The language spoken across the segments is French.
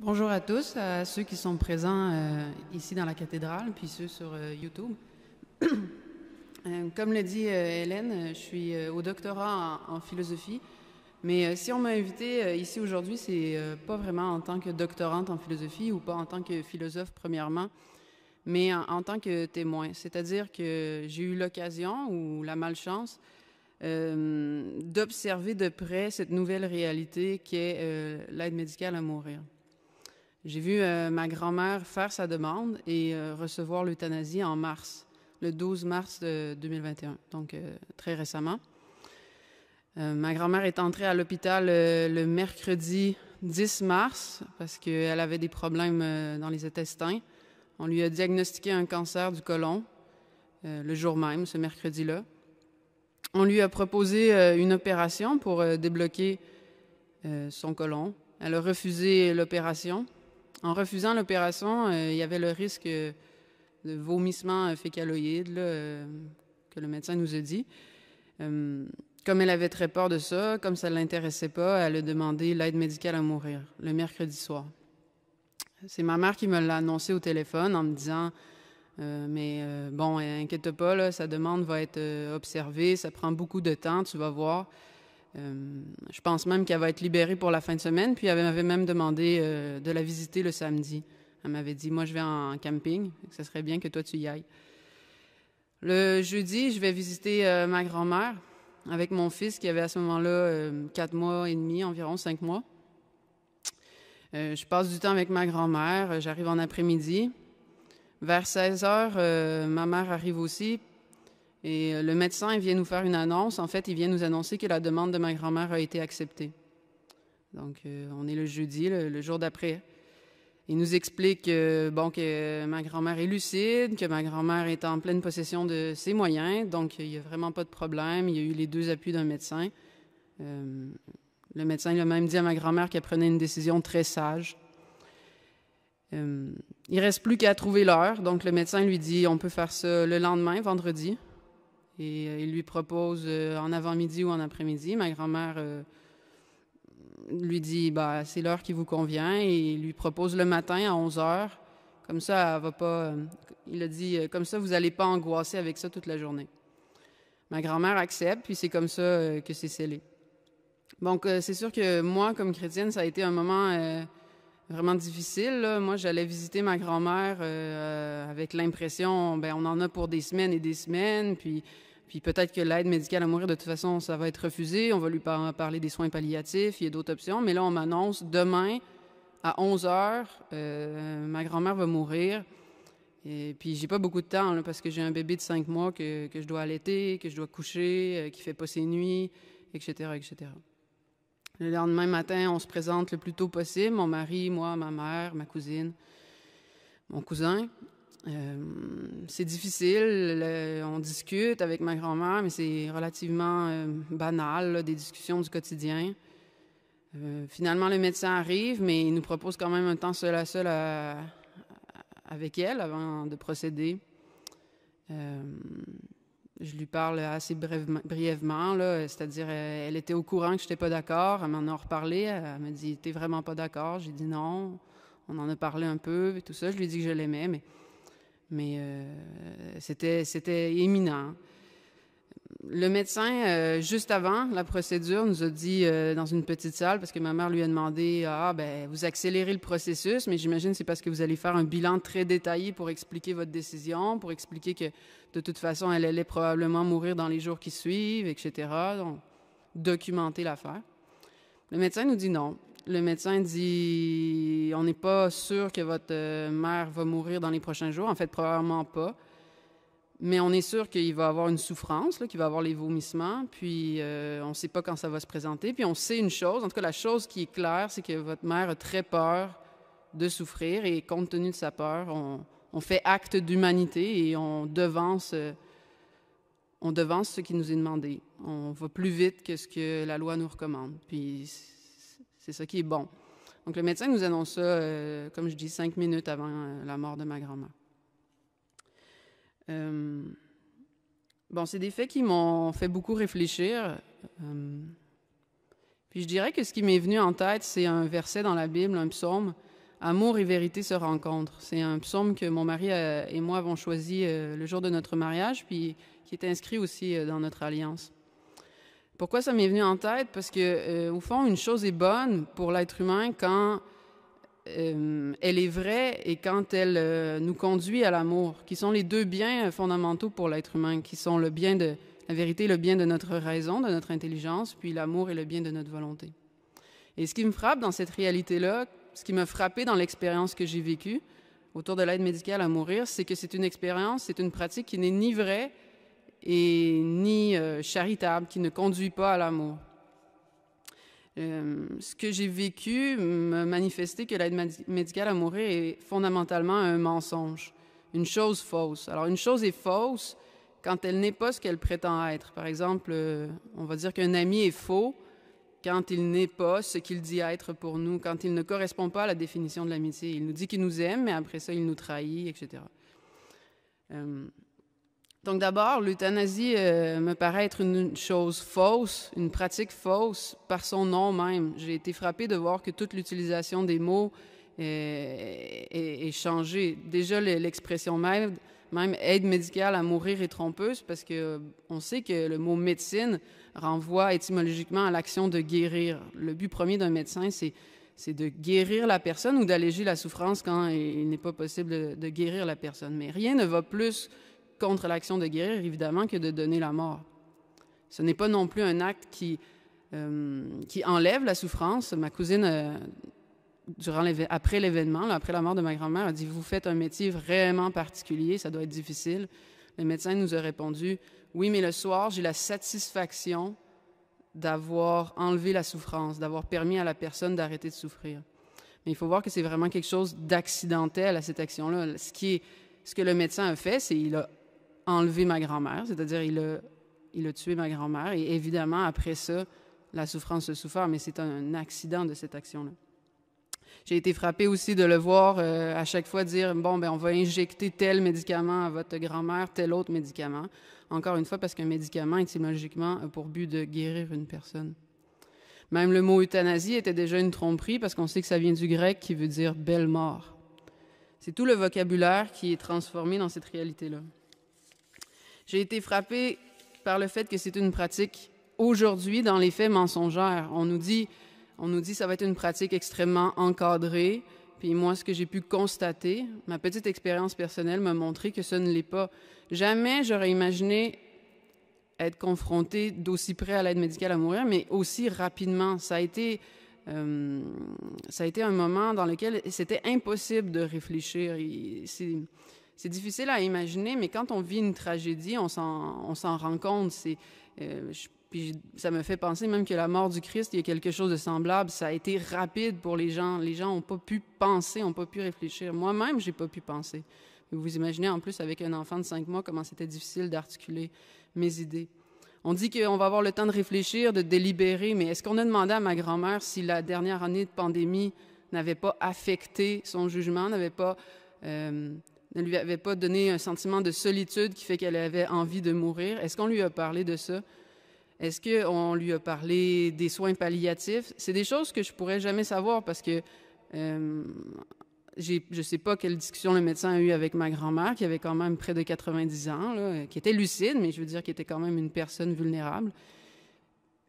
Bonjour à tous, à ceux qui sont présents ici dans la cathédrale, puis ceux sur YouTube. Comme le dit Hélène, je suis au doctorat en philosophie, mais si on m'a invité ici aujourd'hui, c'est pas vraiment en tant que doctorante en philosophie ou pas en tant que philosophe premièrement, mais en tant que témoin. C'est-à-dire que j'ai eu l'occasion ou la malchance d'observer de près cette nouvelle réalité qui est l'aide médicale à mourir. J'ai vu ma grand-mère faire sa demande et recevoir l'euthanasie en mars, le 12 mars 2021, donc très récemment. Ma grand-mère est entrée à l'hôpital le mercredi 10 mars parce qu'elle avait des problèmes dans les intestins. On lui a diagnostiqué un cancer du côlon le jour même, ce mercredi-là. On lui a proposé une opération pour débloquer son côlon. Elle a refusé l'opération. En refusant l'opération, il y avait le risque de vomissement fécaloïde que le médecin nous a dit. Comme elle avait très peur de ça, comme ça ne l'intéressait pas, elle a demandé l'aide médicale à mourir le mercredi soir. C'est ma mère qui me l'a annoncé au téléphone en me disant bon, inquiète pas, là, sa demande va être observée, ça prend beaucoup de temps, tu vas voir. Je pense même qu'elle va être libérée pour la fin de semaine, puis elle m'avait même demandé de la visiter le samedi. Elle m'avait dit, moi je vais en camping, ça serait bien que toi tu y ailles. Le jeudi, je vais visiter ma grand-mère avec mon fils qui avait à ce moment-là 4 mois et demi, environ 5 mois. Je passe du temps avec ma grand-mère, j'arrive en après-midi. Vers 16 heures, ma mère arrive aussi. Et le médecin vient nous faire une annonce. En fait, il vient nous annoncer que la demande de ma grand-mère a été acceptée. Donc, on est le jeudi, le jour d'après. Il nous explique que ma grand-mère est lucide, que ma grand-mère est en pleine possession de ses moyens, donc il n'y a vraiment pas de problème. Il y a eu les 2 appuis d'un médecin. Le médecin il a même dit à ma grand-mère qu'elle prenait une décision très sage. Il reste plus qu'à trouver l'heure. Donc, le médecin lui dit on peut faire ça le lendemain, vendredi. Et il lui propose en avant-midi ou en après-midi. Ma grand-mère lui dit c'est l'heure qui vous convient et il lui propose le matin à 11 heures. Comme ça, elle va pas. Il a dit comme ça, vous n'allez pas angoisser avec ça toute la journée. Ma grand-mère accepte, puis c'est comme ça que c'est scellé. Donc, c'est sûr que moi, comme chrétienne, ça a été un moment vraiment difficile. Là. Moi, j'allais visiter ma grand-mère avec l'impression, on en a pour des semaines et des semaines, puis peut-être que l'aide médicale à mourir, de toute façon, ça va être refusé. On va lui parler des soins palliatifs, il y a d'autres options. Mais là, on m'annonce demain, à 11 heures, ma grand-mère va mourir. Et puis, j'ai pas beaucoup de temps, là, parce que j'ai un bébé de 5 mois que je dois allaiter, que je dois coucher, qui fait pas ses nuits, etc., etc. Le lendemain matin, on se présente le plus tôt possible. Mon mari, moi, ma mère, ma cousine, mon cousin. C'est difficile, on discute avec ma grand-mère, mais c'est relativement banal, là, des discussions du quotidien. Finalement, le médecin arrive, mais il nous propose quand même un temps seul à seul avec elle avant de procéder. Je lui parle assez brièvement, là, c'est-à-dire elle était au courant que je n'étais pas d'accord, elle m'en a reparlé, elle m'a dit « T'es vraiment pas d'accord ?» J'ai dit non, on en a parlé un peu et tout ça, je lui ai dit que je l'aimais, mais c'était imminent. Le médecin, juste avant la procédure, nous a dit dans une petite salle, parce que ma mère lui a demandé « vous accélérez le processus, mais j'imagine que c'est parce que vous allez faire un bilan très détaillé pour expliquer votre décision, pour expliquer que de toute façon, elle allait probablement mourir dans les jours qui suivent, etc. » Donc, documenter l'affaire. Le médecin nous dit non. Le médecin dit « On n'est pas sûr que votre mère va mourir dans les prochains jours. En fait, probablement pas. Mais on est sûr qu'il va avoir une souffrance, qu'il va avoir les vomissements. Puis, on ne sait pas quand ça va se présenter. Puis, on sait une chose. En tout cas, la chose qui est claire, c'est que votre mère a très peur de souffrir. Et compte tenu de sa peur, on fait acte d'humanité et on devance ce qui nous est demandé. On va plus vite que ce que la loi nous recommande. Puis, c'est ça qui est bon. Donc, le médecin nous annonce ça, comme je dis, 5 minutes avant la mort de ma grand-mère. C'est des faits qui m'ont fait beaucoup réfléchir. Puis, je dirais que ce qui m'est venu en tête, c'est un verset dans la Bible, un psaume, Amour et vérité se rencontrent. C'est un psaume que mon mari et moi avons choisi le jour de notre mariage, puis qui est inscrit aussi dans notre alliance. Pourquoi ça m'est venu en tête? Parce que, au fond, une chose est bonne pour l'être humain quand elle est vraie et quand elle nous conduit à l'amour, qui sont les deux biens fondamentaux pour l'être humain, qui sont le bien de la vérité, le bien de notre raison, de notre intelligence, puis l'amour et le bien de notre volonté. Et ce qui me frappe dans cette réalité-là, ce qui m'a frappé dans l'expérience que j'ai vécue autour de l'aide médicale à mourir, c'est que c'est une expérience, c'est une pratique qui n'est ni vraie et ni charitable, qui ne conduit pas à l'amour. Ce que j'ai vécu m'a manifesté que l'aide médicale à mourir est fondamentalement un mensonge, une chose fausse. Alors, une chose est fausse quand elle n'est pas ce qu'elle prétend être. Par exemple, on va dire qu'un ami est faux quand il n'est pas ce qu'il dit être pour nous, quand il ne correspond pas à la définition de l'amitié. Il nous dit qu'il nous aime, mais après ça, il nous trahit, etc. Donc d'abord, l'euthanasie me paraît être une chose fausse, une pratique fausse par son nom même. J'ai été frappée de voir que toute l'utilisation des mots est changée. Déjà, l'expression même aide médicale à mourir est trompeuse parce qu'on sait que le mot médecine renvoie étymologiquement à l'action de guérir. Le but premier d'un médecin, c'est de guérir la personne ou d'alléger la souffrance quand il n'est pas possible de guérir la personne. Mais rien ne va plus contre l'action de guérir, évidemment, que de donner la mort. Ce n'est pas non plus un acte qui enlève la souffrance. Ma cousine, après l'événement, après la mort de ma grand-mère, a dit « Vous faites un métier vraiment particulier, ça doit être difficile. » Le médecin nous a répondu « Oui, mais le soir, j'ai la satisfaction d'avoir enlevé la souffrance, d'avoir permis à la personne d'arrêter de souffrir. » Mais il faut voir que c'est vraiment quelque chose d'accidentel à cette action-là. Ce que le médecin a fait, c'est qu'il a enlevé ma grand-mère, c'est-à-dire il a tué ma grand-mère. Et évidemment, après ça, la souffrance se souffre, mais c'est un accident de cette action-là. J'ai été frappée aussi de le voir à chaque fois dire « Bon, ben on va injecter tel médicament à votre grand-mère, tel autre médicament. » Encore une fois, parce qu'un médicament, étymologiquement, a pour but de guérir une personne. Même le mot euthanasie était déjà une tromperie parce qu'on sait que ça vient du grec qui veut dire « belle mort ». C'est tout le vocabulaire qui est transformé dans cette réalité-là. J'ai été frappée par le fait que c'est une pratique aujourd'hui, dans les faits, mensongère. On nous dit que ça va être une pratique extrêmement encadrée. Puis moi, ce que j'ai pu constater, ma petite expérience personnelle m'a montré que ce ne l'est pas. Jamais j'aurais imaginé être confrontée d'aussi près à l'aide médicale à mourir, mais aussi rapidement. Ça a été un moment dans lequel c'était impossible de réfléchir. C'est difficile à imaginer, mais quand on vit une tragédie, on s'en rend compte. Puis ça me fait penser même que la mort du Christ, il y a quelque chose de semblable. Ça a été rapide pour les gens. Les gens n'ont pas pu penser, n'ont pas pu réfléchir. Moi-même, j'ai pas pu penser. Vous imaginez en plus avec un enfant de 5 mois comment c'était difficile d'articuler mes idées. On dit qu'on va avoir le temps de réfléchir, de délibérer, mais est-ce qu'on a demandé à ma grand-mère si la dernière année de pandémie n'avait pas affecté son jugement, ne lui avait pas donné un sentiment de solitude qui fait qu'elle avait envie de mourir? Est-ce qu'on lui a parlé de ça? Est-ce qu'on lui a parlé des soins palliatifs? C'est des choses que je pourrais jamais savoir parce que je sais pas quelle discussion le médecin a eue avec ma grand-mère, qui avait quand même près de 90 ans, là, qui était lucide, mais je veux dire qui était quand même une personne vulnérable.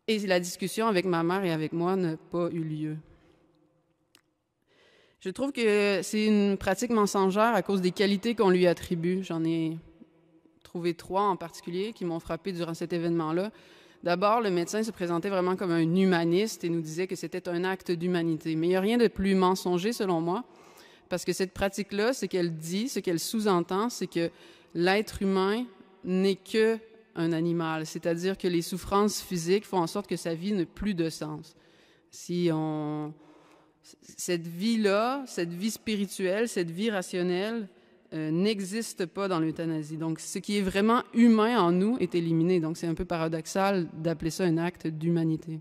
Et la discussion avec ma mère et avec moi n'a pas eu lieu. Je trouve que c'est une pratique mensongère à cause des qualités qu'on lui attribue. J'en ai trouvé 3 en particulier qui m'ont frappé durant cet événement-là. D'abord, le médecin se présentait vraiment comme un humaniste et nous disait que c'était un acte d'humanité. Mais il n'y a rien de plus mensonger, selon moi, parce que cette pratique-là, ce qu'elle dit, ce qu'elle sous-entend, c'est que l'être humain n'est qu'un animal, c'est-à-dire que les souffrances physiques font en sorte que sa vie n'a plus de sens. Cette vie-là, cette vie spirituelle, cette vie rationnelle n'existe pas dans l'euthanasie. Donc, ce qui est vraiment humain en nous est éliminé. Donc, c'est un peu paradoxal d'appeler ça un acte d'humanité.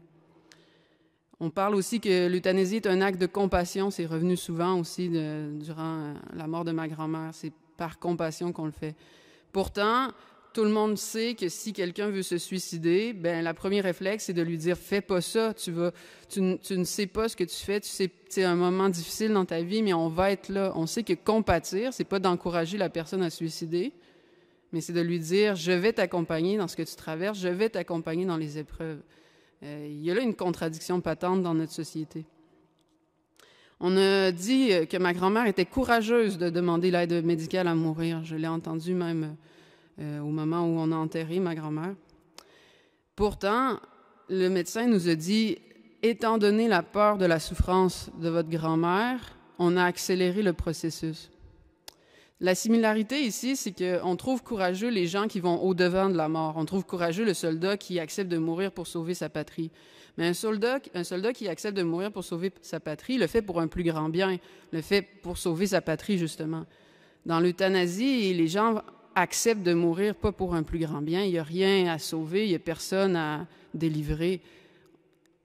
On parle aussi que l'euthanasie est un acte de compassion. C'est revenu souvent aussi durant la mort de ma grand-mère. C'est par compassion qu'on le fait. Pourtant, tout le monde sait que si quelqu'un veut se suicider, ben la première réflexe, c'est de lui dire « fais pas ça, tu ne sais pas ce que tu fais, tu sais, c'est un moment difficile dans ta vie, mais on va être là. » On sait que compatir, c'est pas d'encourager la personne à se suicider, mais c'est de lui dire « je vais t'accompagner dans ce que tu traverses, je vais t'accompagner dans les épreuves. » Il y a là une contradiction patente dans notre société. On a dit que ma grand-mère était courageuse de demander l'aide médicale à mourir. Je l'ai entendu même au moment où on a enterré ma grand-mère. Pourtant, le médecin nous a dit, étant donné la peur de la souffrance de votre grand-mère, on a accéléré le processus. La similarité ici, c'est qu'on trouve courageux les gens qui vont au-devant de la mort. On trouve courageux le soldat qui accepte de mourir pour sauver sa patrie. Mais un soldat qui accepte de mourir pour sauver sa patrie le fait pour un plus grand bien, le fait pour sauver sa patrie, justement. Dans l'euthanasie, les gens acceptent de mourir pas pour un plus grand bien. Il n'y a rien à sauver, il n'y a personne à délivrer.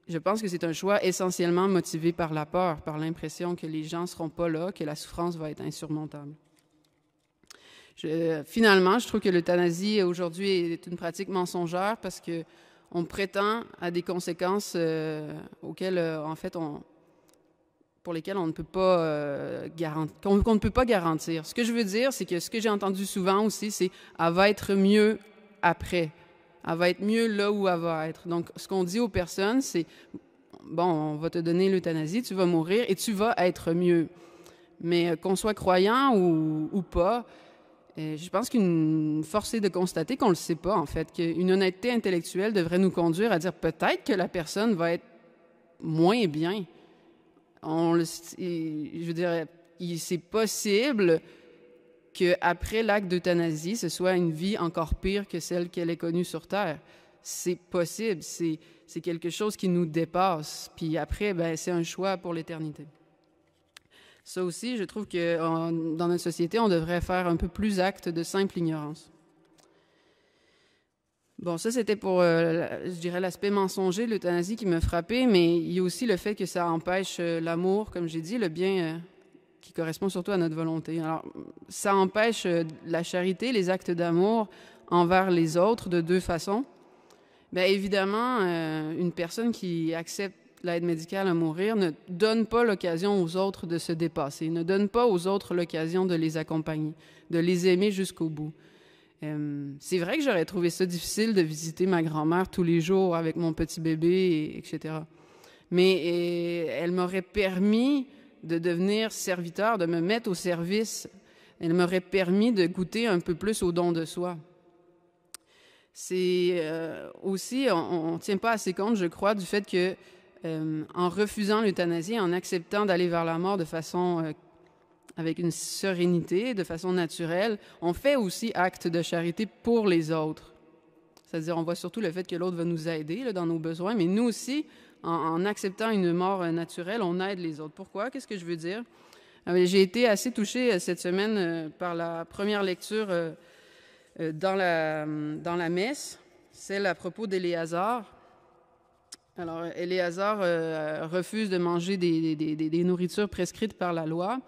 Je pense que c'est un choix essentiellement motivé par la peur, par l'impression que les gens ne seront pas là, que la souffrance va être insurmontable. Finalement, je trouve que l'euthanasie aujourd'hui est une pratique mensongère parce qu'on prétend à des conséquences auxquelles, pour lesquelles on ne peut pas qu'on ne peut pas garantir. Ce que je veux dire, c'est que ce que j'ai entendu souvent aussi, c'est « elle va être mieux après ». Elle va être mieux là où elle va être. Donc, ce qu'on dit aux personnes, c'est « bon, on va te donner l'euthanasie, tu vas mourir et tu vas être mieux ». Mais qu'on soit croyant ou pas, je pense qu'une force est de constater qu'on ne le sait pas, en fait, qu'une honnêteté intellectuelle devrait nous conduire à dire peut-être que la personne va être moins bien. Je veux dire, c'est possible qu'après l'acte d'euthanasie, ce soit une vie encore pire que celle qu'elle est connue sur Terre. C'est possible, c'est quelque chose qui nous dépasse. Puis après, ben, c'est un choix pour l'éternité. Ça aussi, je trouve que dans notre société, on devrait faire un peu plus acte de simple ignorance. Bon, ça, c'était pour, je dirais, l'aspect mensonger de l'euthanasie qui me frappait, mais il y a aussi le fait que ça empêche l'amour, comme j'ai dit, le bien qui correspond surtout à notre volonté. Alors, ça empêche la charité, les actes d'amour envers les autres de deux façons. Bien évidemment, une personne qui accepte l'aide médicale à mourir ne donne pas l'occasion aux autres de se dépasser, ne donne pas aux autres l'occasion de les accompagner, de les aimer jusqu'au bout. C'est vrai que j'aurais trouvé ça difficile de visiter ma grand-mère tous les jours avec mon petit bébé, etc. Mais elle m'aurait permis de devenir serviteur, de me mettre au service. Elle m'aurait permis de goûter un peu plus au don de soi. C'est aussi, on ne tient pas assez compte, je crois, du fait que en refusant l'euthanasie, en acceptant d'aller vers la mort de façon avec une sérénité, de façon naturelle, on fait aussi acte de charité pour les autres. C'est-à-dire, on voit surtout le fait que l'autre va nous aider là, dans nos besoins, mais nous aussi, en acceptant une mort naturelle, on aide les autres. Pourquoi? Qu'est-ce que je veux dire? J'ai été assez touchée cette semaine par la première lecture dans la messe, celle à propos d'Éléazar. Alors, Éléazar refuse de manger des nourritures prescrites par la loi.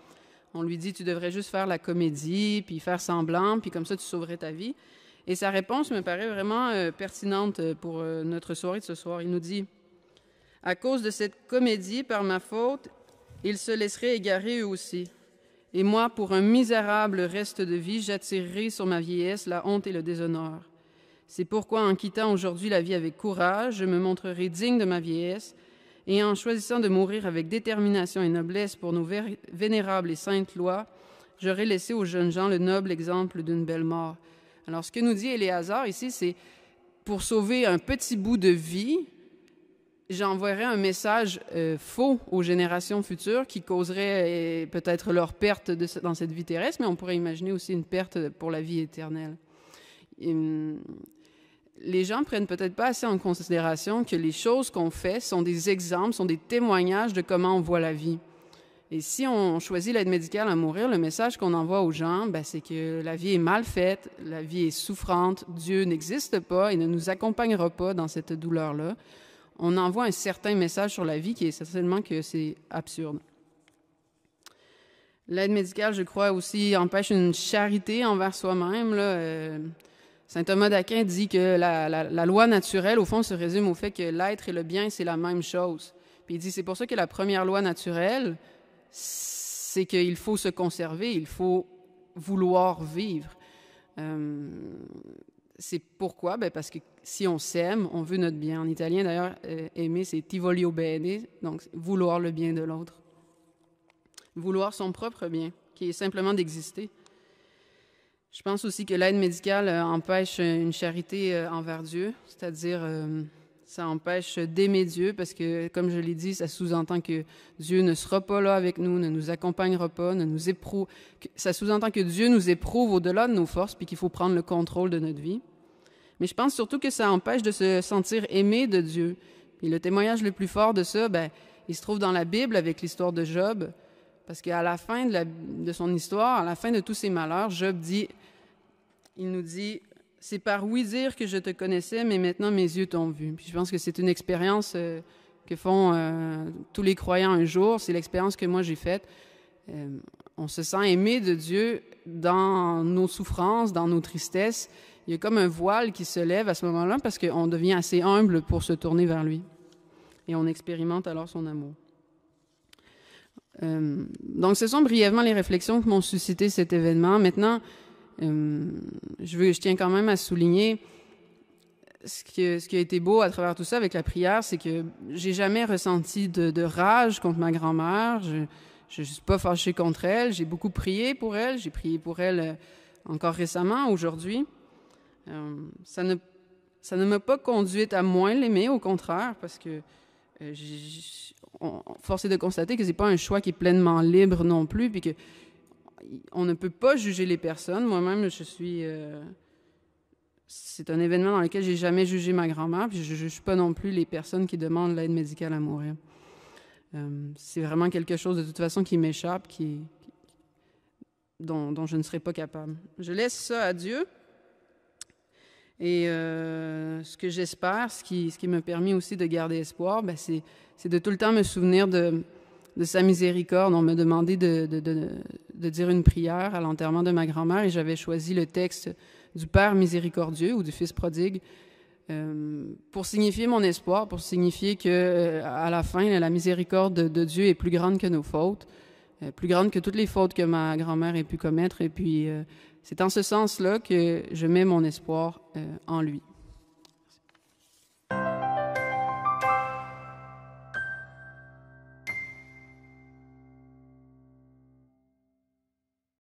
On lui dit, tu devrais juste faire la comédie, puis faire semblant, puis comme ça, tu sauverais ta vie. Et sa réponse me paraît vraiment pertinente pour notre soirée de ce soir. Il nous dit, à cause de cette comédie, par ma faute, ils se laisseraient égarer eux aussi. Et moi, pour un misérable reste de vie, j'attirerai sur ma vieillesse la honte et le déshonneur. C'est pourquoi, en quittant aujourd'hui la vie avec courage, je me montrerai digne de ma vieillesse, et en choisissant de mourir avec détermination et noblesse pour nos vénérables et saintes lois, j'aurai laissé aux jeunes gens le noble exemple d'une belle mort. Alors, ce que nous dit Éléazar ici, c'est pour sauver un petit bout de vie, j'enverrai un message faux aux générations futures qui causerait peut-être leur perte dans cette vie terrestre, mais on pourrait imaginer aussi une perte pour la vie éternelle. Les gens prennent peut-être pas assez en considération que les choses qu'on fait sont des exemples, sont des témoignages de comment on voit la vie. Et si on choisit l'aide médicale à mourir, le message qu'on envoie aux gens, c'est que la vie est mal faite, la vie est souffrante, Dieu n'existe pas et ne nous accompagnera pas dans cette douleur-là. On envoie un certain message sur la vie qui est certainement que c'est absurde. L'aide médicale, je crois, aussi empêche une charité envers soi-même. Saint Thomas d'Aquin dit que la loi naturelle, au fond, se résume au fait que l'être et le bien, c'est la même chose. Puis il dit, c'est pour ça que la première loi naturelle, c'est qu'il faut se conserver, il faut vouloir vivre. C'est pourquoi? Ben parce que si on s'aime, on veut notre bien. En italien, d'ailleurs, aimer, c'est ti voglio bene, donc vouloir le bien de l'autre. Vouloir son propre bien, qui est simplement d'exister. Je pense aussi que l'aide médicale empêche une charité envers Dieu, c'est-à-dire ça empêche d'aimer Dieu parce que, comme je l'ai dit, ça sous-entend que Dieu ne sera pas là avec nous, ne nous accompagnera pas, ne nous éprouve. Ça sous-entend que Dieu nous éprouve au-delà de nos forces puis qu'il faut prendre le contrôle de notre vie. Mais je pense surtout que ça empêche de se sentir aimé de Dieu. Et le témoignage le plus fort de ça, ben, il se trouve dans la Bible avec l'histoire de Job. Parce qu'à la fin de son histoire, à la fin de tous ses malheurs, Job dit, il nous dit, « C'est par oui dire que je te connaissais, mais maintenant mes yeux t'ont vu. » Puis je pense que c'est une expérience que font tous les croyants un jour. C'est l'expérience que moi j'ai faite. On se sent aimé de Dieu dans nos souffrances, dans nos tristesses. Il y a comme un voile qui se lève à ce moment-là parce qu'on devient assez humble pour se tourner vers lui. Et on expérimente alors son amour. Donc, ce sont brièvement les réflexions que m'ont suscité cet événement. Maintenant, je tiens quand même à souligner ce qui a été beau à travers tout ça avec la prière, c'est que j'ai jamais ressenti de rage contre ma grand-mère. Je suis pas fâchée contre elle. J'ai beaucoup prié pour elle. J'ai prié pour elle encore récemment, aujourd'hui. Ça ne m'a pas conduite à moins l'aimer, au contraire, parce que force est de constater que c'est pas un choix qui est pleinement libre non plus, puis que on ne peut pas juger les personnes. Moi-même, c'est un événement dans lequel j'ai jamais jugé ma grand-mère, puis je juge pas non plus les personnes qui demandent l'aide médicale à mourir. C'est vraiment quelque chose de toute façon qui m'échappe, dont je ne serais pas capable. Je laisse ça à Dieu. Et ce que j'espère, ce qui m'a permis aussi de garder espoir, ben c'est de tout le temps me souvenir de sa miséricorde. On m'a demandé de dire une prière à l'enterrement de ma grand-mère et j'avais choisi le texte du Père miséricordieux ou du Fils prodigue pour signifier mon espoir, pour signifier que à la fin, la miséricorde de Dieu est plus grande que nos fautes, plus grande que toutes les fautes que ma grand-mère ait pu commettre. Et puis, c'est en ce sens-là que je mets mon espoir en lui.